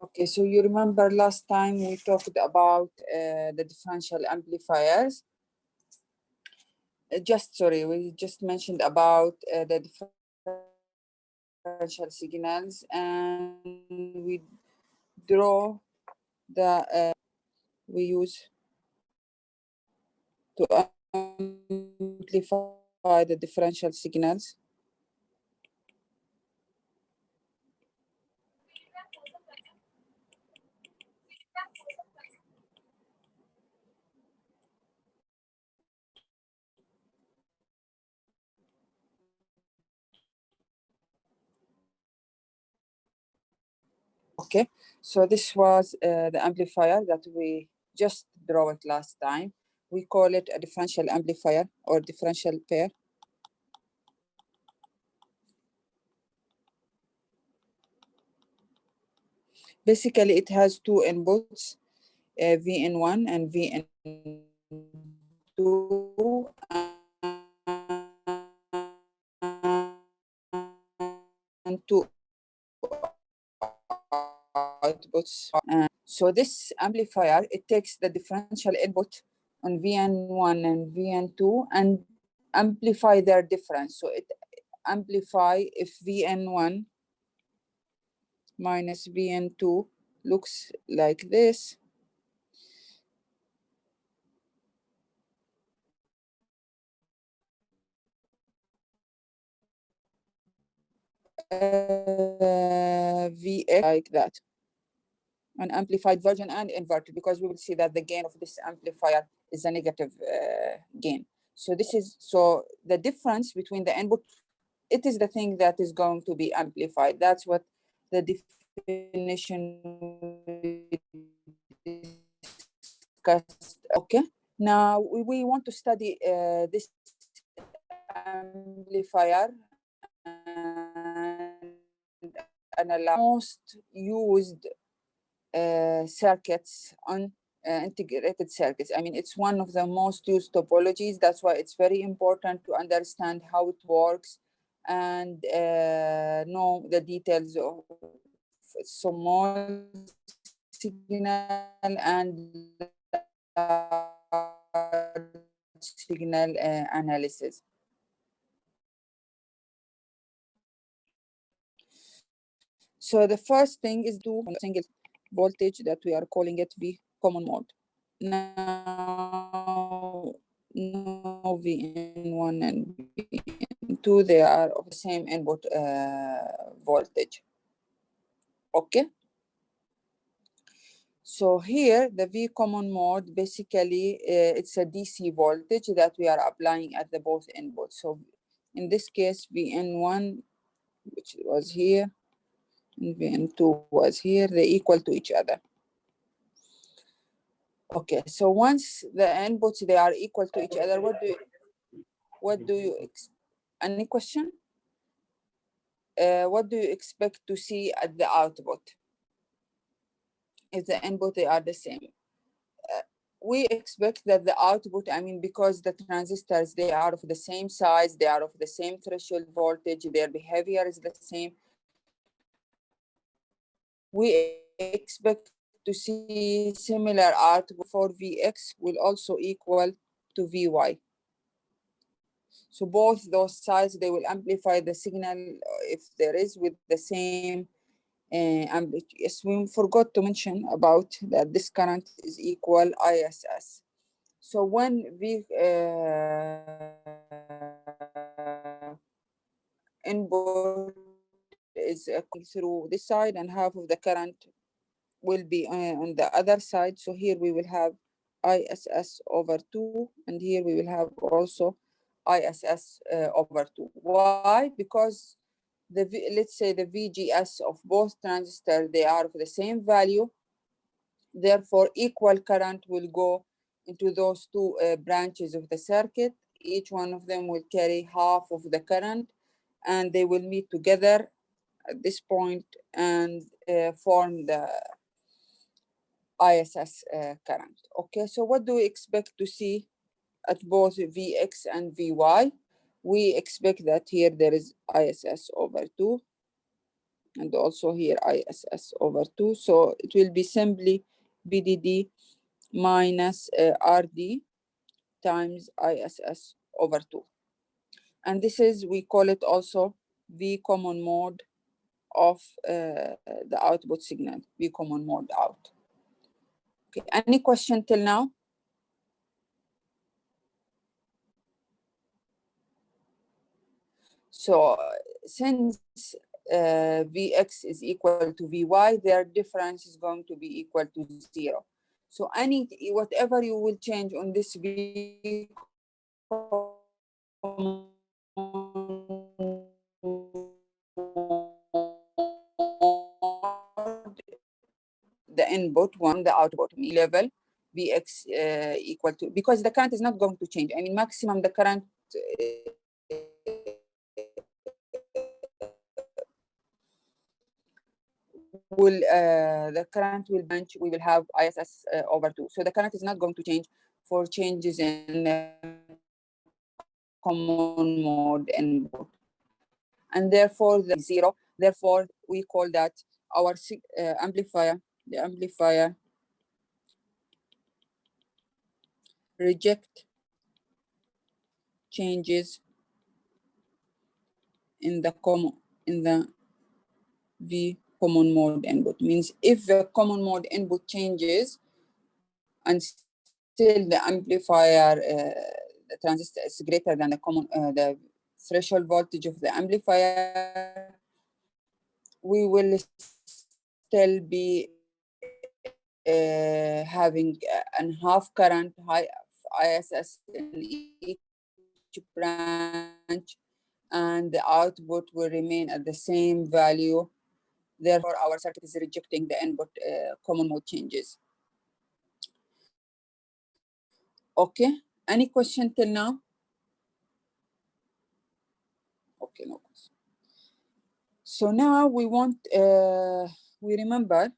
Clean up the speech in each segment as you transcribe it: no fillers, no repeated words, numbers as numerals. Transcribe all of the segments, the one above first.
Okay, so you remember last time we talked about the differential amplifiers. Sorry, we just mentioned about the differential signals, and we draw the we use to amplify the differential signals. Okay, so this was the amplifier that we just draw it last time. We call it a differential amplifier or differential pair. Basically, it has two inputs, VN1 and VN2, and two outputs. So this amplifier, it takes the differential input on VN1 and VN2 and amplify their difference. So it amplify if VN1 minus VN2 looks like this. VX like that, an amplified version and inverted, because we will see that the gain of this amplifier is a negative gain. So this is, so the difference between the input, it is the thing that is going to be amplified. That's what the definition we discussed. Okay, now we want to study this amplifier and allow most used circuits on integrated circuits. I mean, it's one of the most used topologies. That's why it's very important to understand how it works and know the details of small signal and signal analysis. So the first thing is to single voltage that we are calling it V common mode. Now, no VN1 and VN2, they are of the same input voltage. Okay. So here, the V common mode, basically, it's a DC voltage that we are applying at the both inputs. So in this case, VN1, which was here, and VN2 was here, they equal to each other. Okay, so once the inputs, they are equal to each other, what do you any question? What do you expect to see at the output if the input they are the same? We expect that the output, I mean, because the transistors, they are of the same size, they are of the same threshold voltage, their behavior is the same. We expect to see similar output for Vx will also equal to Vy. So both those sides, they will amplify the signal if there is with the same amplitude. Yes, we forgot to mention about that this current is equal ISS. So when V input is through this side and half of the current will be on the other side. So here we will have ISS over 2, and here we will have also ISS over 2. Why? Because let's say the VGS of both transistors, they are of the same value. Therefore, equal current will go into those two branches of the circuit. Each one of them will carry half of the current, and they will meet together at this point and form the ISS current. Okay, so what do we expect to see at both Vx and Vy? We expect that here there is ISS over 2. and also here ISS over 2. So it will be simply VDD minus RD times ISS over 2. And this is, we call it also V common mode of the output signal, V common mode out. Okay, any question till now? So since Vx is equal to Vy, their difference is going to be equal to 0. So whatever you will change on this V the input one, the output level, Vx equal to, because the current is not going to change. I mean, maximum the current will the current will branch, we will have ISS over 2. So the current is not going to change for changes in common mode input, and therefore the 0. Therefore, we call that our amplifier. The amplifier reject changes in the V common mode input. Means if the common mode input changes and still the amplifier, the transistor is greater than the threshold voltage of the amplifier, we will still be having a half current, high ISS in each branch, and the output will remain at the same value. Therefore, our circuit is rejecting the input common mode changes. Okay, any question till now? Okay, no question. So now we want, we remember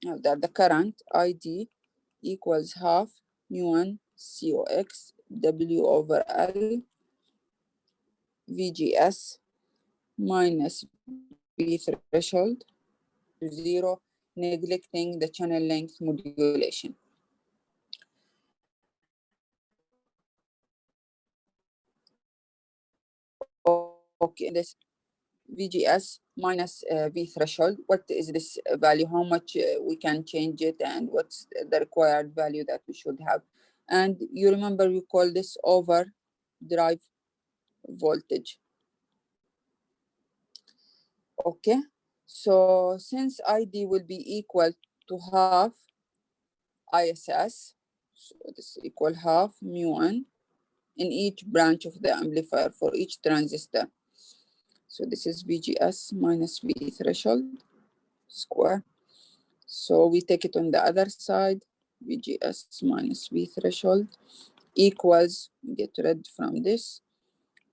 that the current ID equals half mu1 COX W over L VGS minus V threshold to 0, neglecting the channel length modulation. Okay, this VGS minus V threshold, what is this value? How much we can change it, and what's the required value that we should have? And you remember we call this overdrive voltage. Okay, so since ID will be equal to half ISS, so this equal half mu1 in each branch of the amplifier for each transistor. So this is VGS minus V threshold square. So we take it on the other side, VGS minus V threshold equals, get rid from this,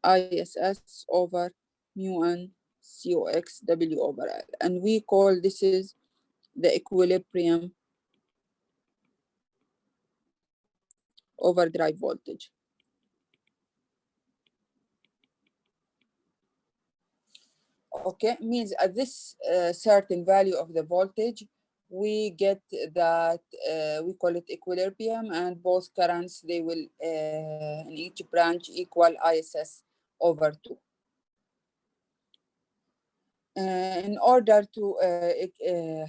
ISS over mu1 COX W over L. And we call this is the equilibrium overdrive voltage. Okay, means at this certain value of the voltage, we get that we call it equilibrium, and both currents, they will in each branch equal ISS over 2. In order to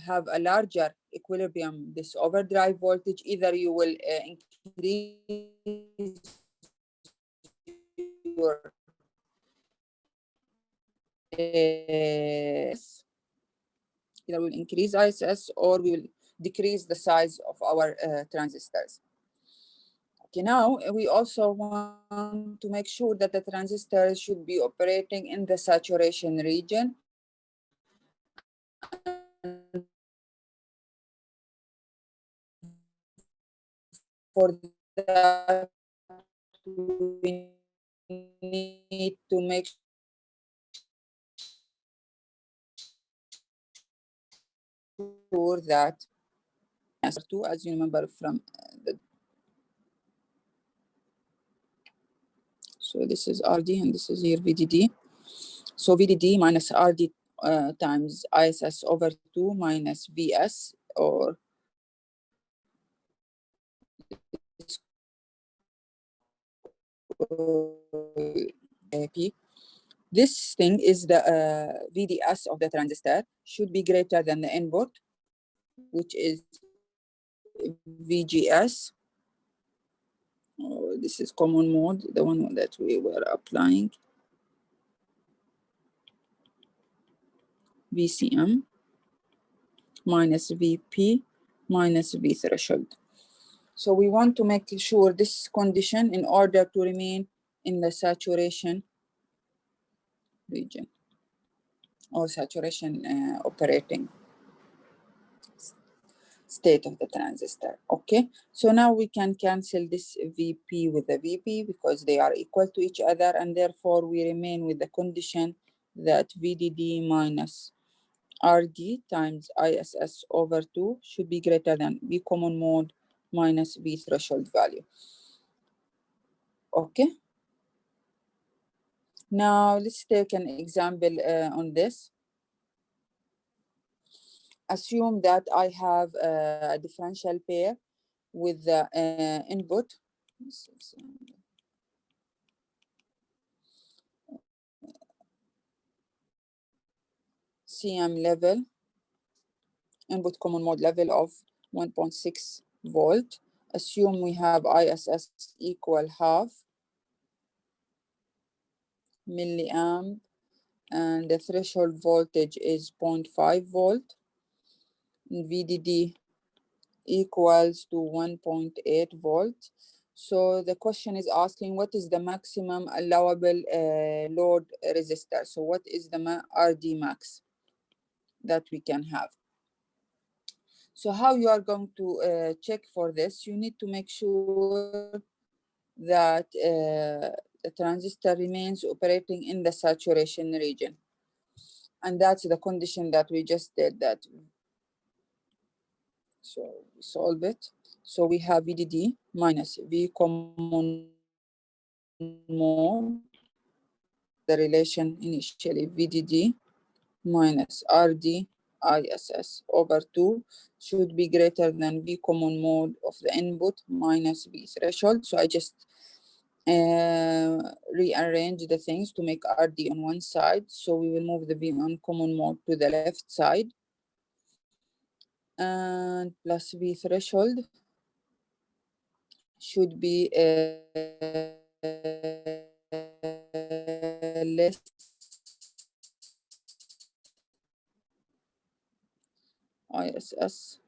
have a larger equilibrium, this overdrive voltage, either you will increase your either will increase ISS or we will decrease the size of our transistors. Okay, now we also want to make sure that the transistors should be operating in the saturation region. For that, we need to make sure that, as you remember from so this is RD and this is here VDD. So VDD minus RD times ISS over 2 minus VS, or P. This thing is the VDS of the transistor should be greater than the input, which is VGS. Oh, this is common mode, the one that we were applying. VCM minus VP minus V threshold. So we want to make sure this condition in order to remain in the saturation region or saturation operating state of the transistor. Okay, so now we can cancel this VP with the VP because they are equal to each other, and therefore we remain with the condition that VDD minus RD times ISS over 2 should be greater than V common mode minus V threshold value. Okay, now let's take an example on this. Assume that I have a differential pair with the input. CM level, input common mode level of 1.6 volt. Assume we have ISS equal half milliamp, and the threshold voltage is 0.5 volt. VDD equals to 1.8 volt. So the question is asking what is the maximum allowable load resistor? So what is the RD max that we can have? So how you are going to check for this? You need to make sure that the transistor remains operating in the saturation region. And that's the condition that we just did that. So we solve it. So we have VDD minus V common mode, the relation initially VDD minus RD ISS over 2 should be greater than V common mode of the input minus V threshold. So I just rearrange the things to make RD on one side. So we will move the V on common mode to the left side, and plus V threshold should be less ISS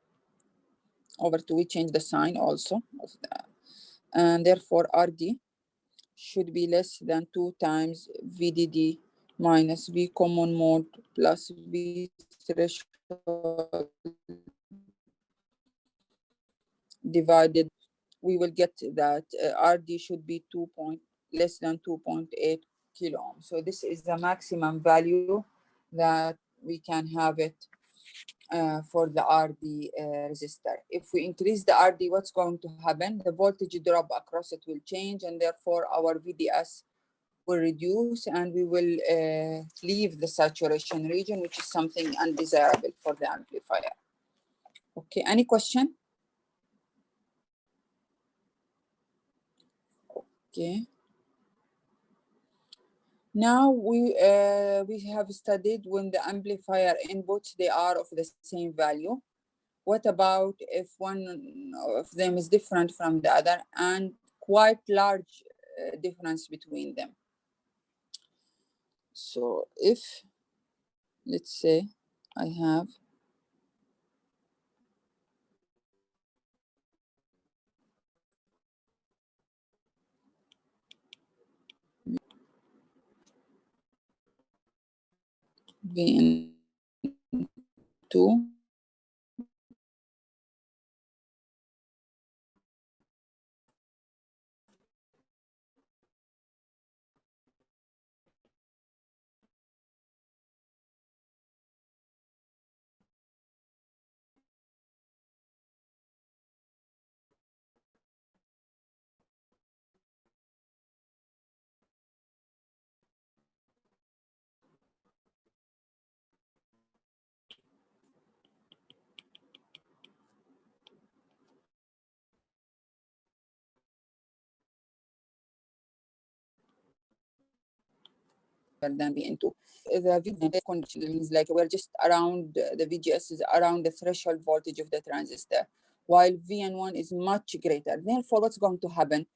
over 2. We change the sign also of that, and therefore RD should be less than 2 times VDD minus V common mode plus V threshold divided. We will get that RD should be less than 2.8 kilo ohm. So this is the maximum value that we can have it for the RD resistor. If we increase the RD, what's going to happen? The voltage drop across it will change, and therefore our VDS will reduce, and we will leave the saturation region, which is something undesirable for the amplifier. Okay, any question? Okay. Now we have studied when the amplifier inputs, they are of the same value. What about if one of them is different from the other and quite large difference between them? So if, let's say, I have VN2 than VN2. The VN condition means like we're just around the VGS is around the threshold voltage of the transistor, while VN1 is much greater. Therefore, what's going to happen?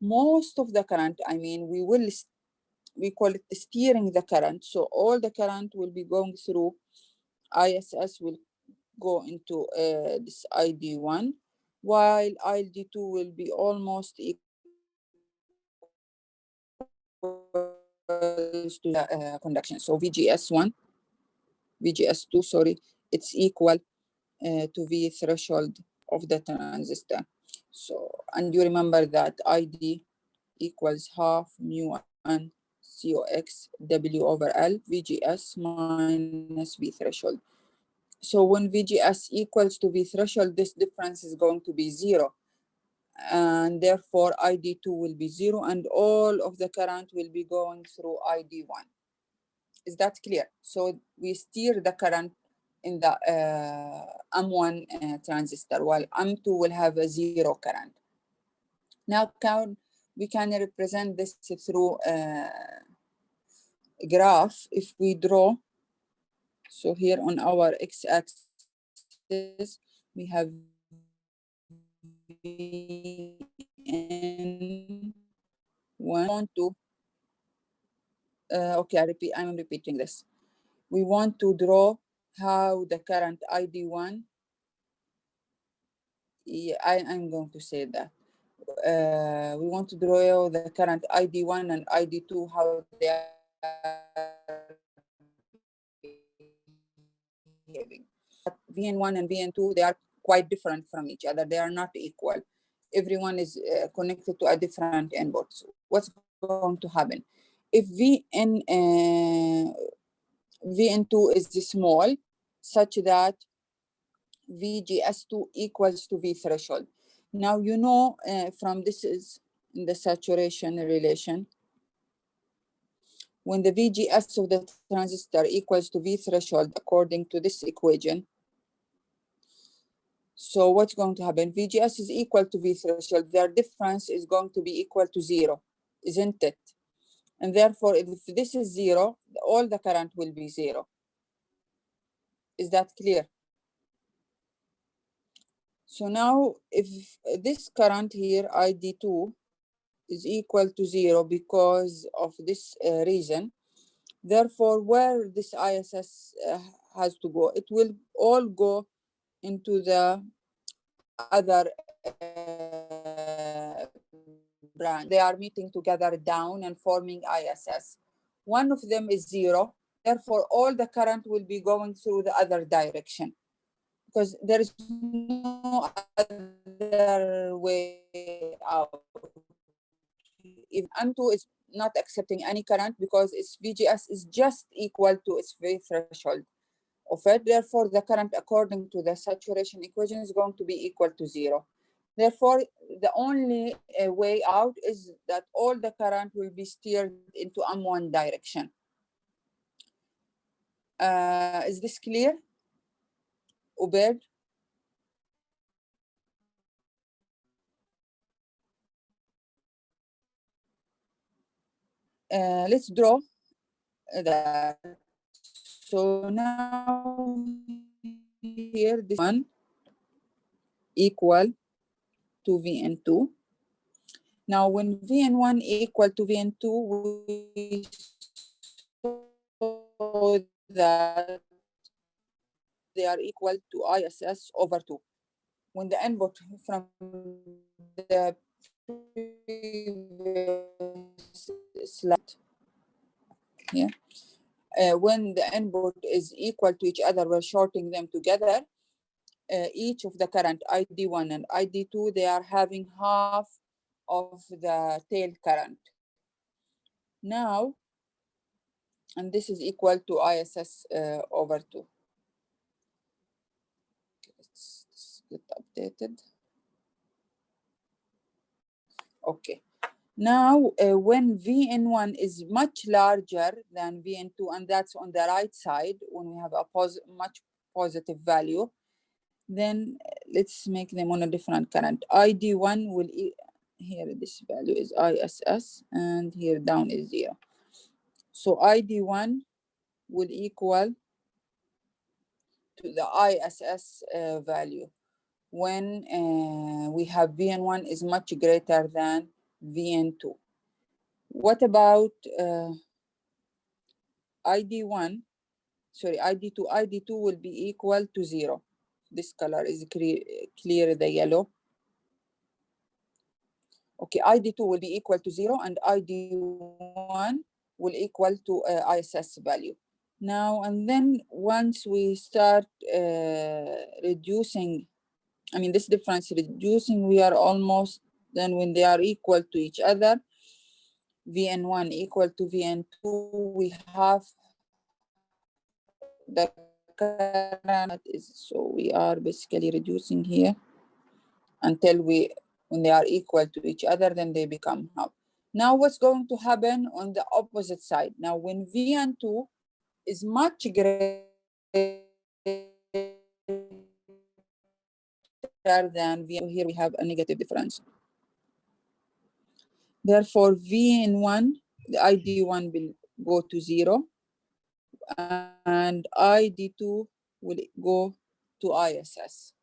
Most of the current, I mean, we call it steering the current. So all the current will be going through ISS will go into this ID1, while ID2 will be almost equal to the conduction. So VGS2, sorry, it's equal to V threshold of the transistor. So, and you remember that ID equals half mu n COX W over L VGS minus V threshold. So when VGS equals to V threshold, this difference is going to be 0. And therefore ID2 will be 0 and all of the current will be going through ID1. Is that clear? So we steer the current in the M1 transistor, while M2 will have a 0 current. Now we can represent this through a graph. If we draw, so here on our x-axis, we have VN1 to, okay, I'm repeating this. We want to draw how the current ID1, yeah, I'm going to say that. We want to draw the current ID1 and ID2, how they are behaving. But VN1 and VN2, they are quite different from each other. They are not equal. Everyone is connected to a different input. So what's going to happen? If VN2 is small, such that VGS2 equals to V threshold. Now, you know, from this is in the saturation relation, when the VGS of the transistor equals to V threshold according to this equation, so what's going to happen? VGS is equal to V threshold. Their difference is going to be equal to 0, isn't it? And therefore, if this is 0, all the current will be 0. Is that clear? So now, if this current here, ID2, is equal to 0 because of this reason, therefore, where this ISS has to go, it will all go into the other branch. They are meeting together down and forming ISS. One of them is 0. Therefore, all the current will be going through the other direction because there is no other way out. If M2 is not accepting any current because its VGS is just equal to its V threshold of it. Therefore, the current according to the saturation equation is going to be equal to 0. Therefore, the only way out is that all the current will be steered into M1 direction. Is this clear, Ubaid? Let's draw that. So now here, this one equal to VN2. Now, when VN1 equal to VN2, we saw that they are equal to ISS over 2. When the input from the previous slide here, when the input is equal to each other, we're shorting them together. Each of the current ID1 and ID2, they are having half of the tail current. Now, and this is equal to ISS over 2. Let's get updated. Okay. Now, when VN1 is much larger than VN2, and that's on the right side, when we have a much positive value, then let's make them on a different current. ID1 will, here this value is ISS, and here down is 0. So ID1 will equal to the ISS value when we have VN1 is much greater than VN2. What about ID1? Sorry, ID2. ID2 will be equal to 0. This color is clear, the yellow. Okay, ID2 will be equal to 0 and ID1 will equal to ISS value. Now, and then once we start reducing, I mean, this difference reducing, we are almost, then when they are equal to each other, VN1 equal to VN2, we have the current is, so we are basically reducing here until when they are equal to each other, then they become half. Now what's going to happen on the opposite side? Now when VN2 is much greater than VN2, here we have a negative difference. Therefore, VN1, the ID1 will go to 0 and ID2 will go to ISS.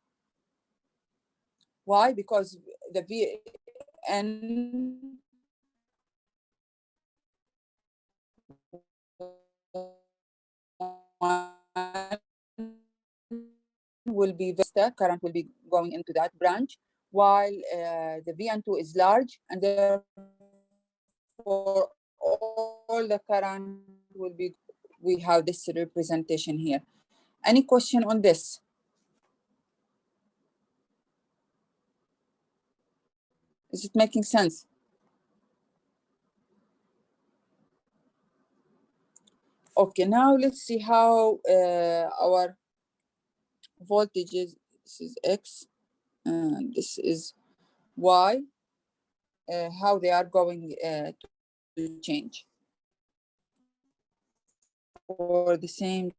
Why? Because the VN will be the current will be going into that branch, while the VN2 is large, and therefore all the current will be, we have this representation here. Any question on this? Is it making sense? Okay, now let's see how our voltages, this is X and this is Y, how they are going to change for the same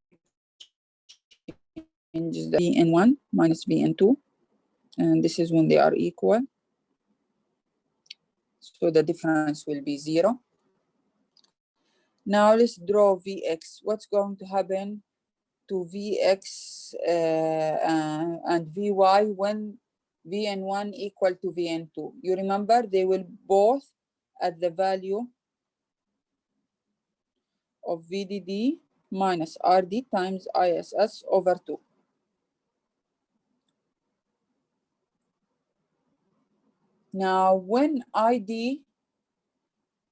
changes, the VN1 minus VN2, and this is when they are equal. So the difference will be 0. Now let's draw Vx. What's going to happen to Vx and Vy when Vn1 equal to Vn2? You remember they will both at the value of VDD minus RD times ISS over 2. Now when ID,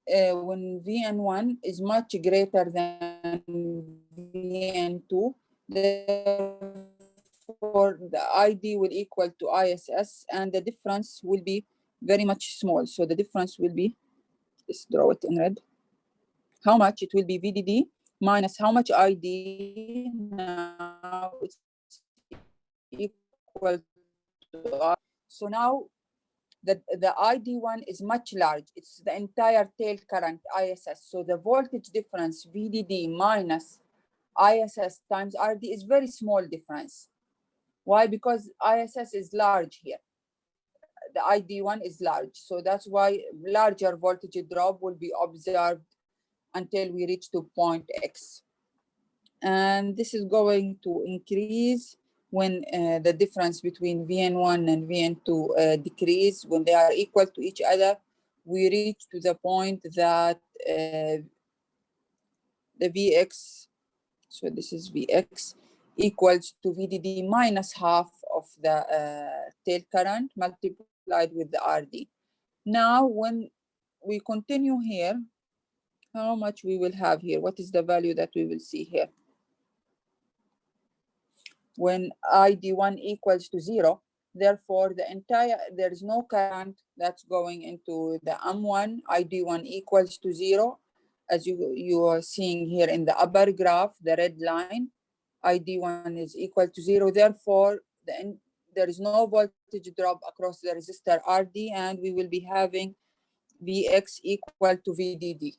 when Vn1 is much greater than Vn2, therefore the ID will equal to ISS and the difference will be very much small. So the difference will be, let's draw it in red. How much? It will be VDD minus how much ID? Now it's equal to, so now the ID1 is much large. It's the entire tail current ISS. So the voltage difference VDD minus ISS times RD is very small difference. Why? Because ISS is large here. The ID1 is large. So that's why larger voltage drop will be observed until we reach to point X. And this is going to increase when the difference between VN1 and VN2 decrease. When they are equal to each other, we reach to the point that the Vx, so this is Vx, equals to VDD minus half of the tail current multiplied with the RD. Now, when we continue here, how much we will have here? What is the value that we will see here? When ID1 equals to 0, therefore the entire, there is no current that's going into the M1. ID1 equals to 0. As you are seeing here in the upper graph, the red line, ID1 is equal to 0. Therefore, there is no voltage drop across the resistor RD, and we will be having Vx equal to VDD.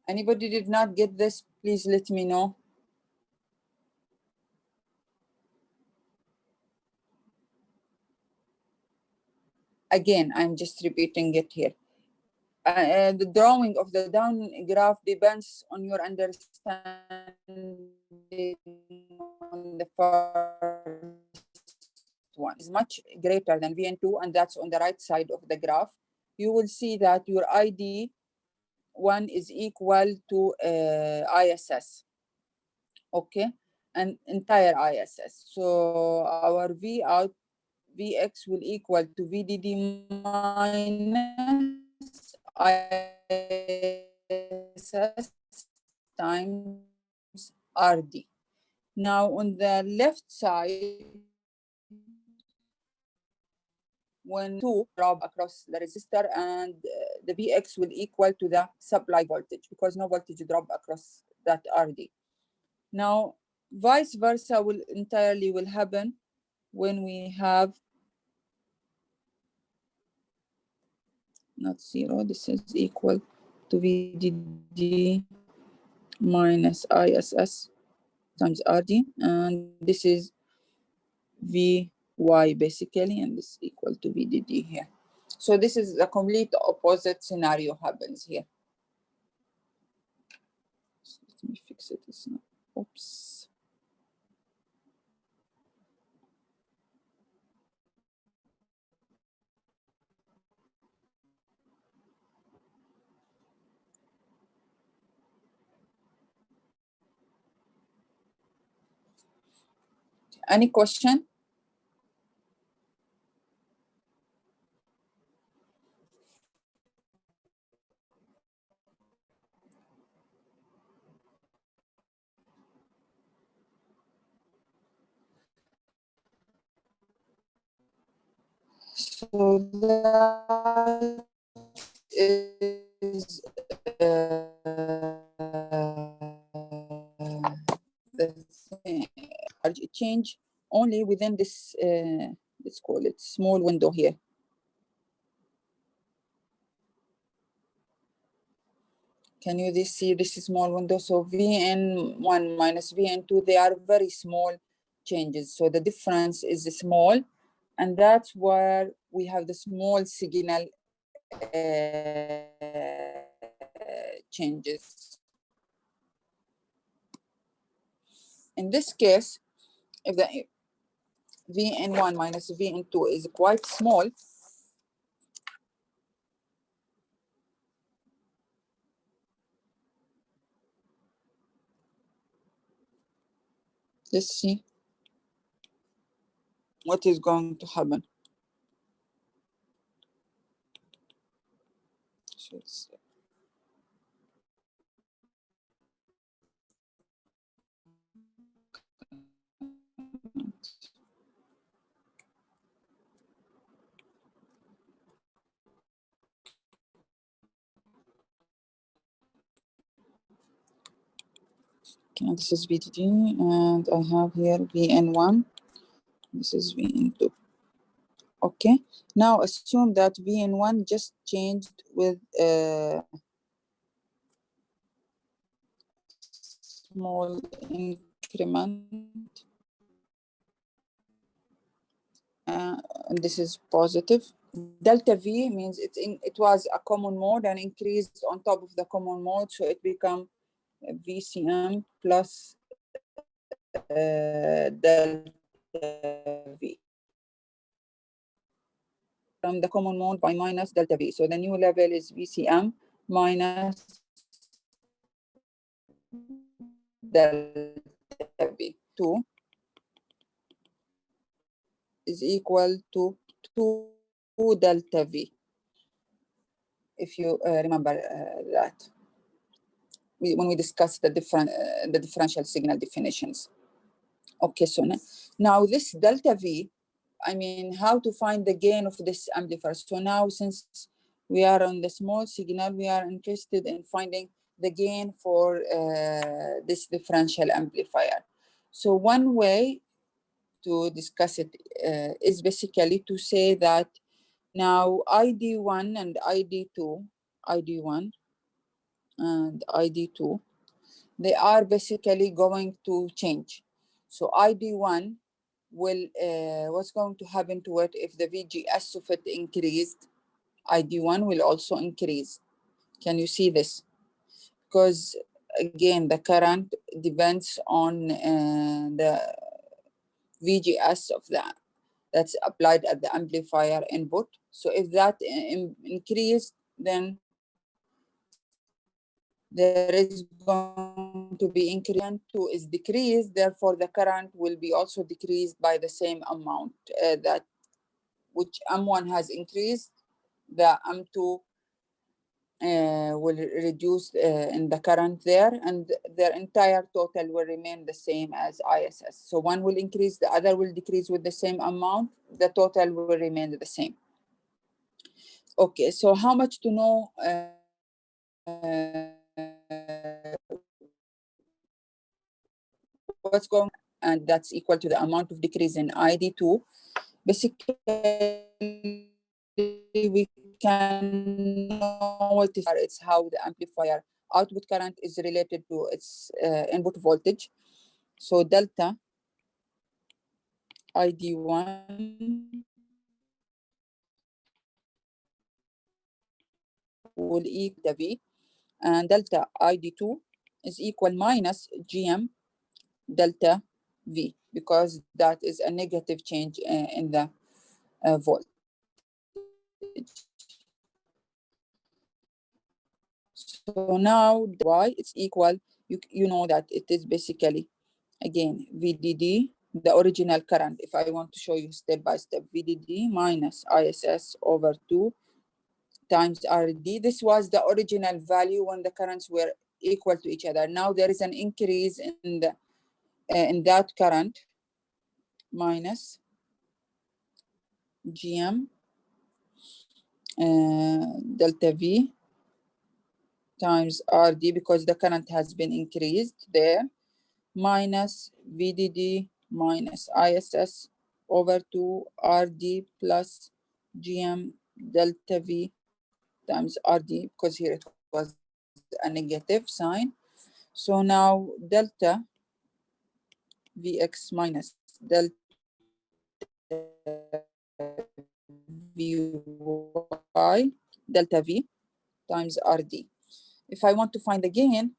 Anybody did not get this? Please let me know. Again, I'm just repeating it here. the drawing of the down graph depends on your understanding on the first one. Is much greater than VN2, and that's on the right side of the graph. You will see that your ID1 is equal to ISS, okay, and entire ISS. So our V out Vx will equal to VDD minus ISS times RD. Now on the left side, when two drop across the resistor, and the Vx will equal to the supply voltage because no voltage drop across that RD. Now vice versa will happen when we have not zero. This is equal to VDD minus ISS times RD, and this is VY basically, and this is equal to VDD here. So this is the complete opposite scenario happens here. So let me fix it. It's not, oops. Any question? So that is the thing. Change only within this, let's call it small window here. Can you see this small window? So VN1 minus VN2, they are very small changes. So the difference is small, and that's where we have the small signal changes. In this case, if the VN1 minus VN2 is quite small, let's see what is going to happen. So okay, this is VDD, and I have here VN1. This is VN2. Okay, now assume that VN1 just changed with small increment. And this is positive. Delta V means it was a common mode and increased on top of the common mode, so it become VCM plus delta V from the common mode by minus delta V. So the new level is VCM minus delta V. 2 is equal to 2 delta V. If you remember that when we discussed the differential signal definitions. Okay, so now this delta V, I mean, how to find the gain of this amplifier. So now, since we are on the small signal, we are interested in finding the gain for this differential amplifier. So one way to discuss it is basically to say that now ID1 and ID2, ID1 and ID2, they are basically going to change. So ID1 will, what's going to happen to it if the VGS of it increased? ID1 will also increase. Can you see this? Because again, the current depends on the VGS of the that's applied at the amplifier input. So if that increased, then there is going to be increase. M2 is decreased, therefore the current will be also decreased by the same amount that which M1 has increased, the M2 will reduce in the current there, and their entire total will remain the same as ISS. So one will increase, the other will decrease with the same amount, the total will remain the same. Okay, so how much to know what's going, and that's equal to the amount of decrease in ID2. Basically, we can know it's how the amplifier output current is related to its input voltage. So delta ID1 will equal V, and delta ID2 is equal minus GM delta V, because that is a negative change in the voltage. So now Y it's equal, you know that it is basically, again, VDD, the original current. If I want to show you step by step, VDD minus ISS over 2 times RD. This was the original value when the currents were equal to each other. Now there is an increase in the in that current, minus GM delta V times RD, because the current has been increased there, minus VDD minus ISS over 2 RD plus GM delta V times RD, because here it was a negative sign. So now delta Vx minus delta Vy delta V times RD. If I want to find the gain,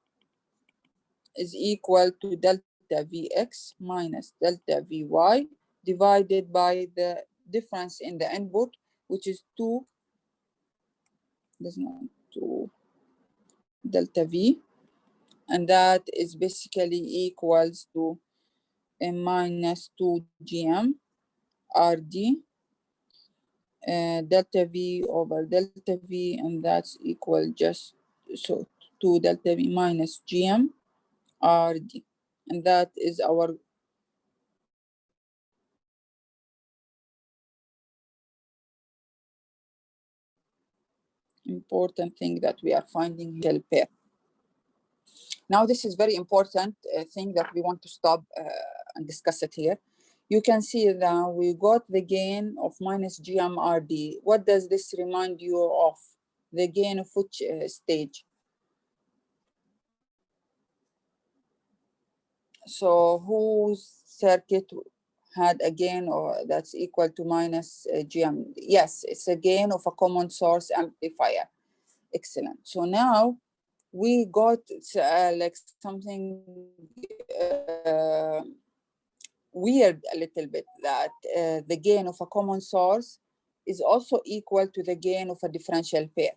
is equal to delta Vx minus delta Vy divided by the difference in the input, which is 2, there's not 2 delta V, and that is basically equals to a minus 2 GM RD delta V over delta V, and that's equal just, so 2 delta V minus GM RD, and that is our important thing that we are finding here pair. Now this is very important thing that we want to stop and discuss it here. You can see that we got the gain of minus GMRD. What does this remind you of? The gain of which stage? So whose circuit had a gain or that's equal to minus GM? Yes, it's a gain of a common source amplifier. Excellent. So now we got like something weird a little bit, that the gain of a common source is also equal to the gain of a differential pair,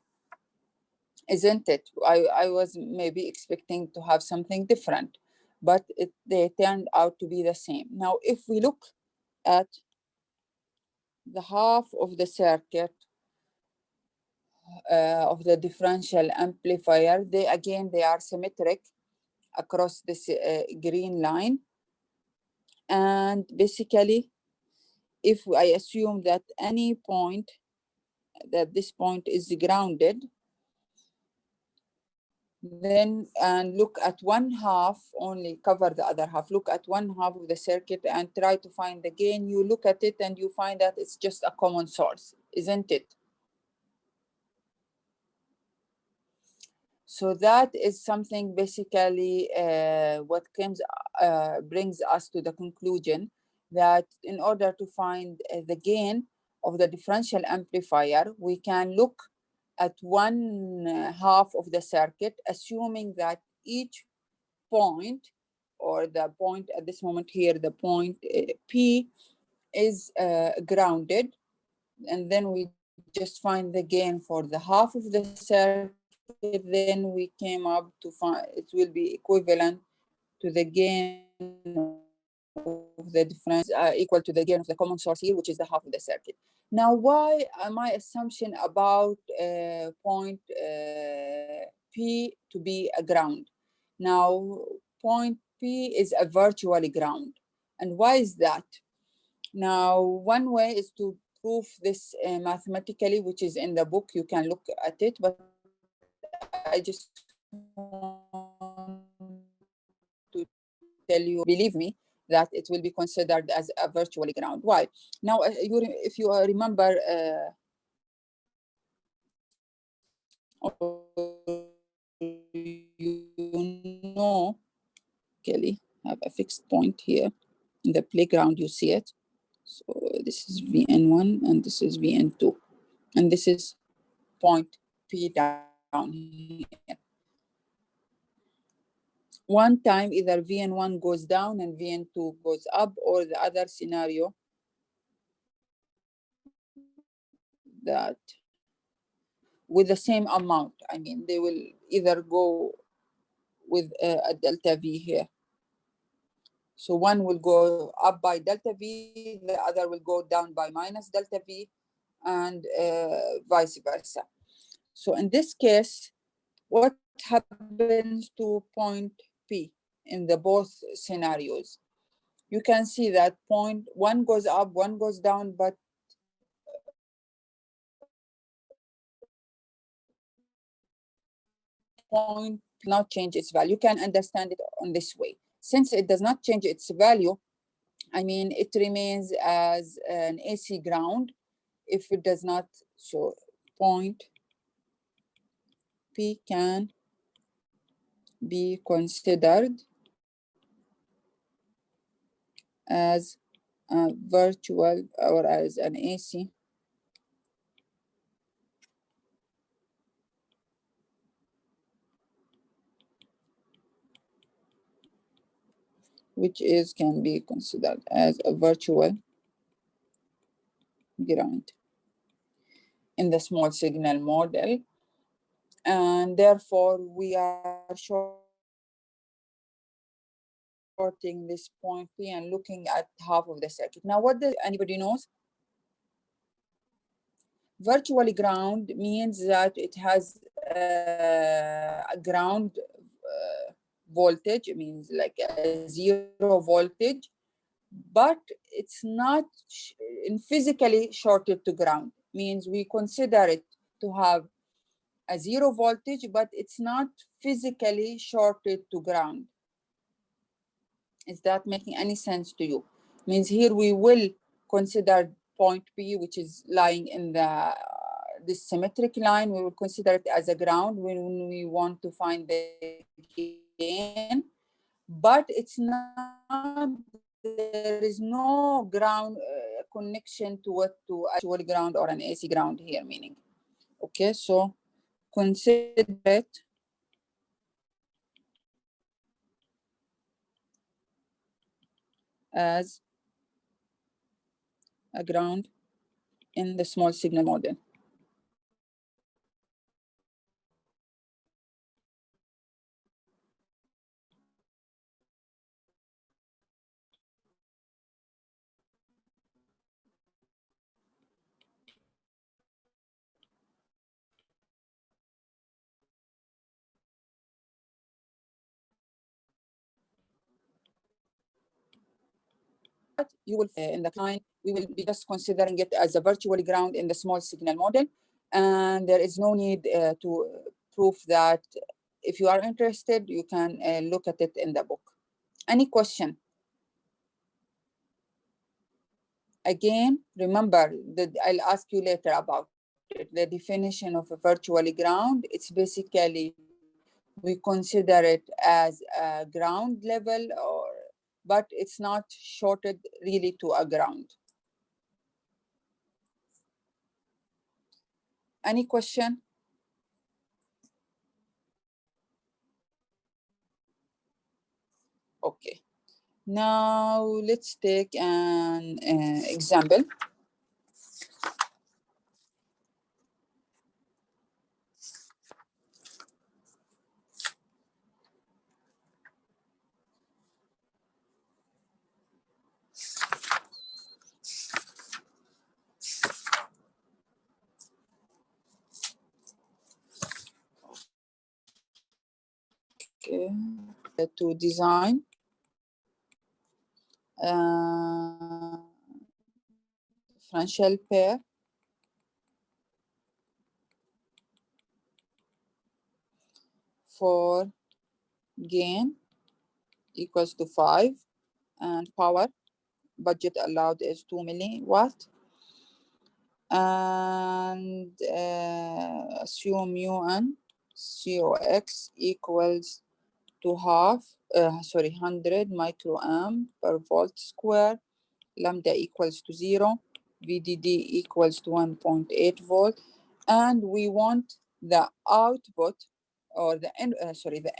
isn't it? I was maybe expecting to have something different, but they turned out to be the same. Now, if we look at the half of the circuit of the differential amplifier, they are symmetric across this green line. And basically, if I assume that any point, that this point is grounded, then and look at one half, only cover the other half, look at one half of the circuit and try to find the gain, you look at it and you find that it's just a common source, isn't it? So that is something basically what brings us to the conclusion that in order to find the gain of the differential amplifier, we can look at one half of the circuit, assuming that each point, or the point at this moment here, the point P is grounded, and then we just find the gain for the half of the circuit. Then we came up to find it will be equivalent to the gain of the difference equal to the gain of the common source here, which is the half of the circuit. Now, why my assumption about point P to be a ground? Now, point P is a virtual ground. And why is that? Now, one way is to prove this mathematically, which is in the book. You can look at it, but I just want to tell you, believe me, that it will be considered as a virtual ground. Why? Now, if you remember, you Kelly, have a fixed point here in the playground, you see it. So this is Vn1 and this is Vn2, and this is point P down here. One time either Vn1 goes down and Vn2 goes up, or the other scenario that with the same amount. I mean, they will either go with a delta V here. So one will go up by delta V, the other will go down by minus delta V, and vice versa. So in this case, what happens to point P in the both scenarios? You can see that point one goes up, one goes down, but point not change its value. You can understand it on this way. Since it does not change its value, I mean, it remains as an AC ground if it does not. So point P can be considered as a virtual or as an AC which is can be considered as a virtual ground in the small signal model. And therefore, we are shorting this point P and looking at half of the circuit. Now, what does anybody knows? Virtual ground means that it has a ground voltage. It means like a zero voltage, but it's not in physically shorted to ground. Means we consider it to have a zero voltage, but it's not physically shorted to ground. Is that making any sense to you? Means here we will consider point P, which is lying in the this symmetric line. We will consider it as a ground when we want to find the gain, but it's not, there is no ground connection to what, to actual ground or an AC ground here, meaning. Okay, so consider it as a ground in the small signal model. You will in the client, we will be just considering it as a virtual ground in the small signal model, and there is no need to prove that. If you are interested, you can look at it in the book. Any question? Again, remember that I'll ask you later about it. The definition of a virtual ground, it's basically we consider it as a ground level, or but it's not shorted really to a ground. Any question? Now let's take an example. Okay. To design differential pair for gain equals to 5 and power budget allowed is 2 milliwatt, and assume un cox equals to 100 microamp per volt square, lambda equals to 0, VDD equals to 1.8 volt, and we want the output or the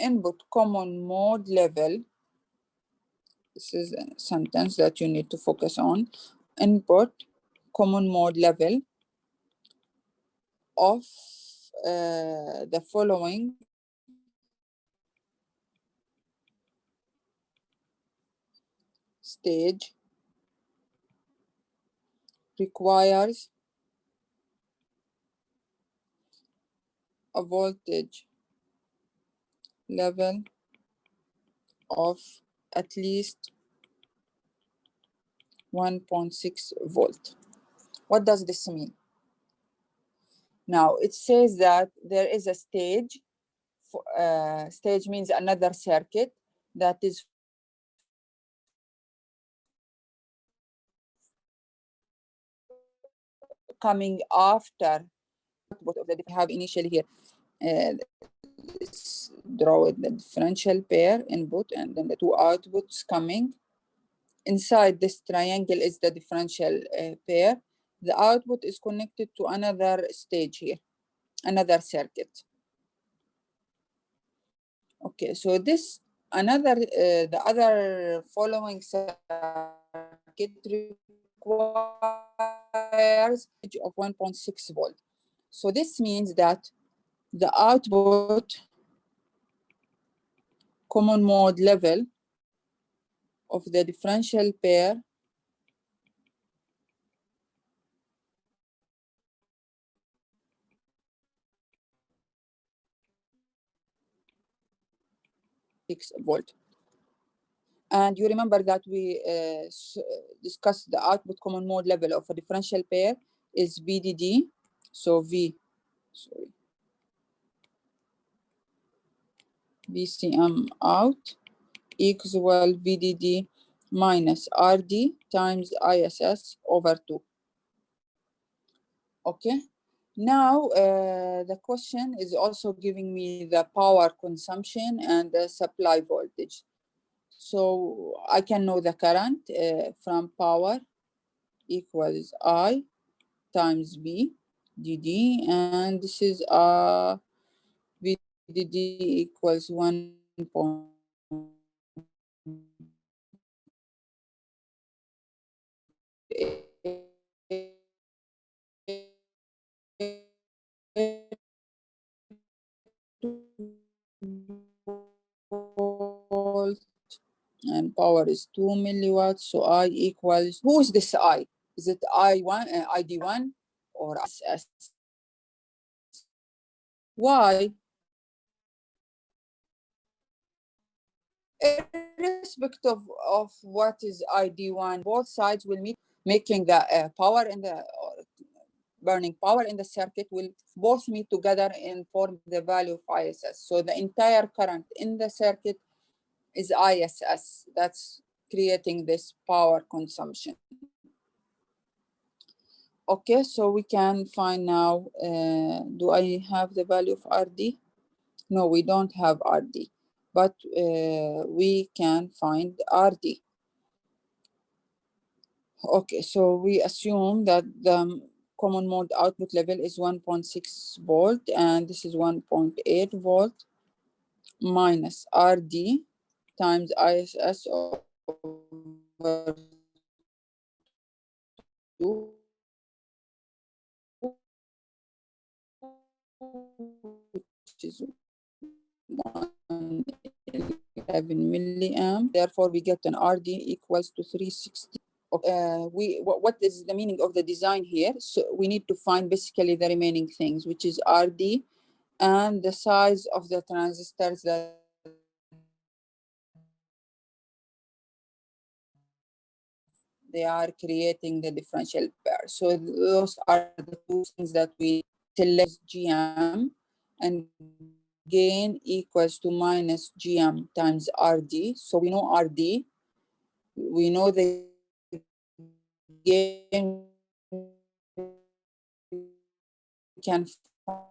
input common mode level. This is a sentence that you need to focus on. Input common mode level of the following stage requires a voltage level of at least 1.6 volt. What does this mean? Now it says that there is a stage. Stage means another circuit that is coming after output of the have initially here. Let's draw the differential pair input and then the two outputs coming. Inside this triangle is the differential pair. The output is connected to another stage here, another circuit. Okay, so this the other following circuit requires of 1.6 volt. So this means that the output common mode level of the differential pair volt. And you remember that we discussed the output common mode level of a differential pair is VDD. So VCM out equal VDD minus RD times ISS over 2. Okay. Now the question is also giving me the power consumption and the supply voltage. So I can know the current from power equals I times B dd, and this is VDD equals 1.8 and power is 2 milliwatts. So I equals, who is this I? Is it I1, ID1 or SS? Why? Irrespective of what is ID1, both sides will meet, making the power in the burning power in the circuit will both meet together and form the value of ISS. So the entire current in the circuit is ISS. That's creating this power consumption. Okay, so we can find now, do I have the value of RD? No, we don't have RD, but we can find RD. Okay, so we assume that the common mode output level is 1.6 volt, and this is 1.8 volt minus RD times ISS over 2, which is 111 milliamp. Therefore, we get an RD equals to 360. What is the meaning of the design here? So we need to find basically the remaining things, which is RD and the size of the transistors that they are creating the differential pair. So those are the two things that we select GM, and gain equals to minus GM times RD. So we know RD, we know the gain, we can find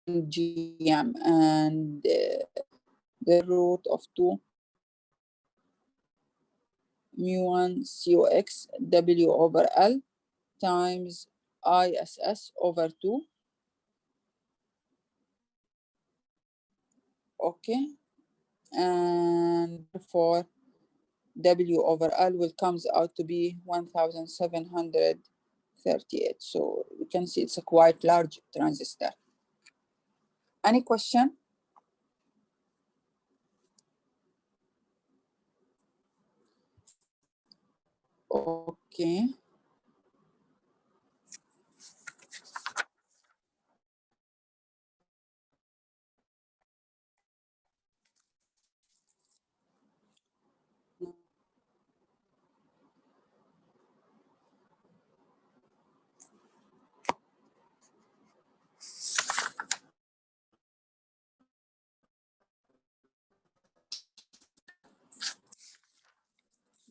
GM, and the root of 2 mu1 COX W over L times ISS over 2. Okay, and therefore W over L will comes out to be 1738. So we can see it's a quite large transistor. Any question? Okay.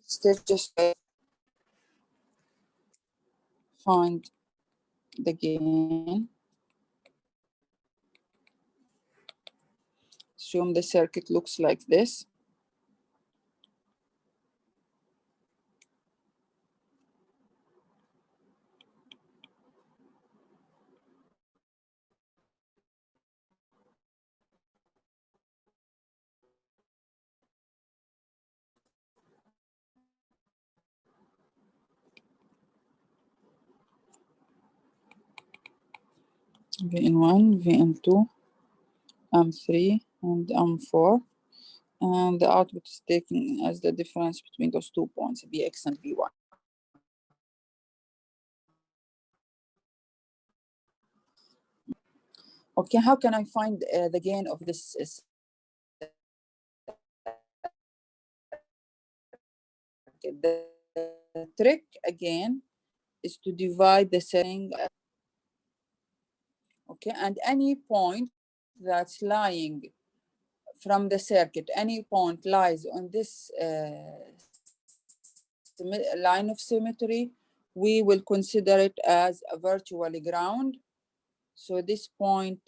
Still just find the gain. Assume the circuit looks like this. VN1, VN2, M3, and M4. And the output is taken as the difference between those 2 points, Vx and Vy. Okay, how can I find the gain of this? The trick again is to divide the setting. Okay, and any point that's lying from the circuit, any point lies on this line of symmetry, we will consider it as a virtually ground. So this point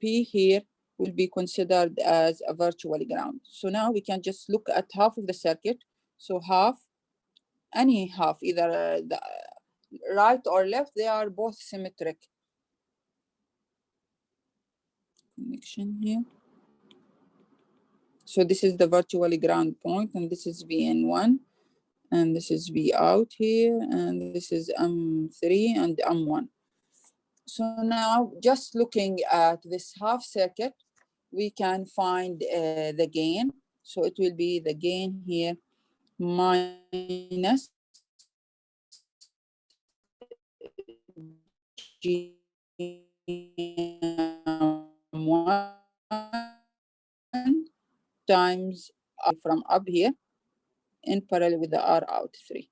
P here will be considered as a virtually ground. So now we can just look at half of the circuit. So half, any half, either the right or left, they are both symmetric. Connection here. So this is the virtually ground point, and this is VN1, and this is V out here, and this is M3 and M1. So now just looking at this half circuit, we can find the gain. So it will be the gain here minus GM1 times from up here in parallel with the R out 3.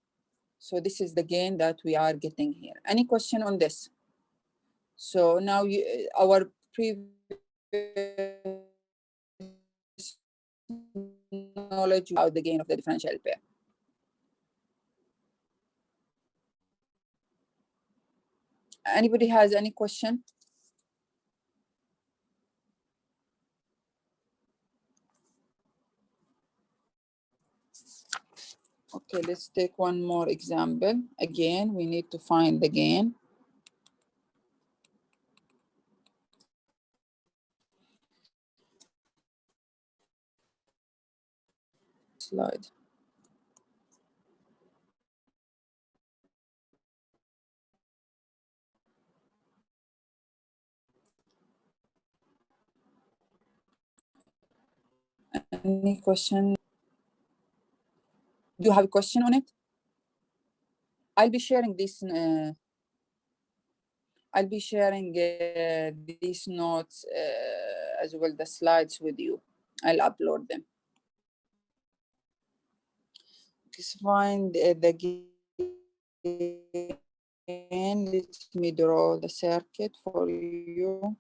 So this is the gain that we are getting here. Any question on this? So now our previous knowledge about the gain of the differential pair. Anybody has any question? Okay, let's take one more example. Again, we need to find the gain. slide. Any question? Do you have a question on it? I'll be sharing this. I'll be sharing these notes as well, the slides with you. I'll upload them. Just find the gain. Let me draw the circuit for you.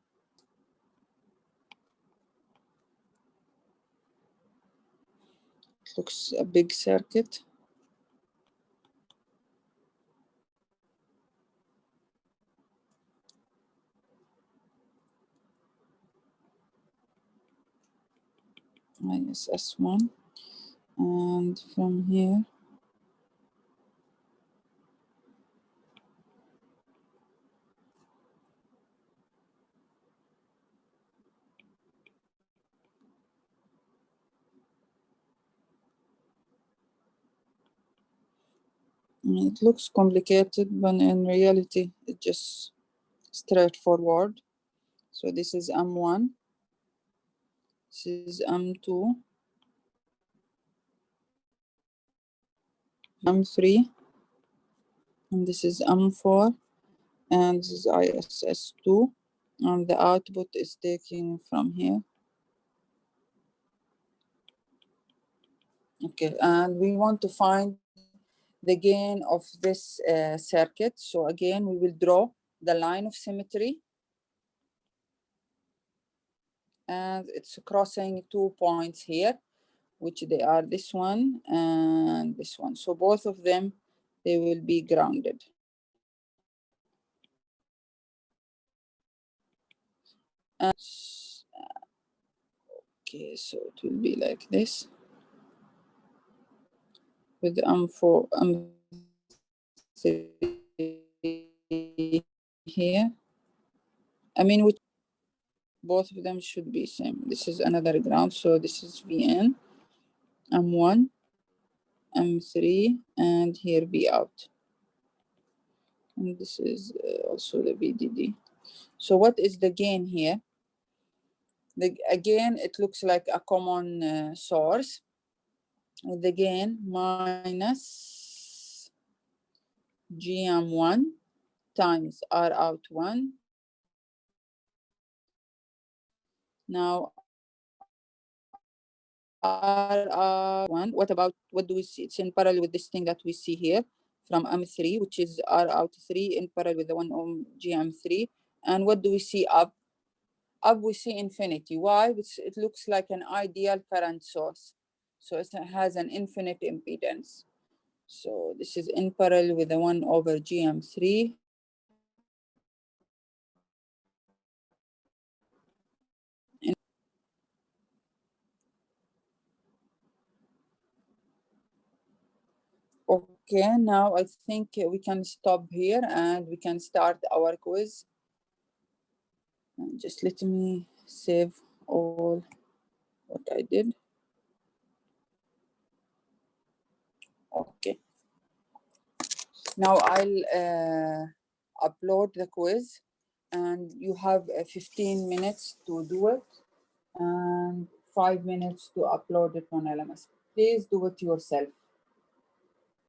It looks a big circuit. Minus S1. And from here, it looks complicated, but in reality, it's just straightforward. So this is M1, this is M2, M3, and this is M4, and this is ISS2, and the output is taken from here. Okay, and we want to find the gain of this circuit. So again, we will draw the line of symmetry, and it's crossing 2 points here, which they are this one and this one. So both of them, they will be grounded. And, okay, so it will be like this with M4, M3 here. I mean, which both of them should be same. This is another ground, so this is VN, M1, M3, and here V out. And this is also the VDD. So what is the gain here? Again, it looks like a common source with the gain minus GM1 times R out 1. Now R out 1, what do we see? It's in parallel with this thing that we see here from M3, which is R out 3 in parallel with the 1 ohm GM3. And what do we see up? Up we see infinity. Why? Because it looks like an ideal current source. So it has an infinite impedance. So this is in parallel with the 1 over GM3. Okay, now I think we can stop here and we can start our quiz. Just let me save all what I did. Okay. Now I'll upload the quiz and you have 15 minutes to do it and 5 minutes to upload it on LMS. Please do it yourself.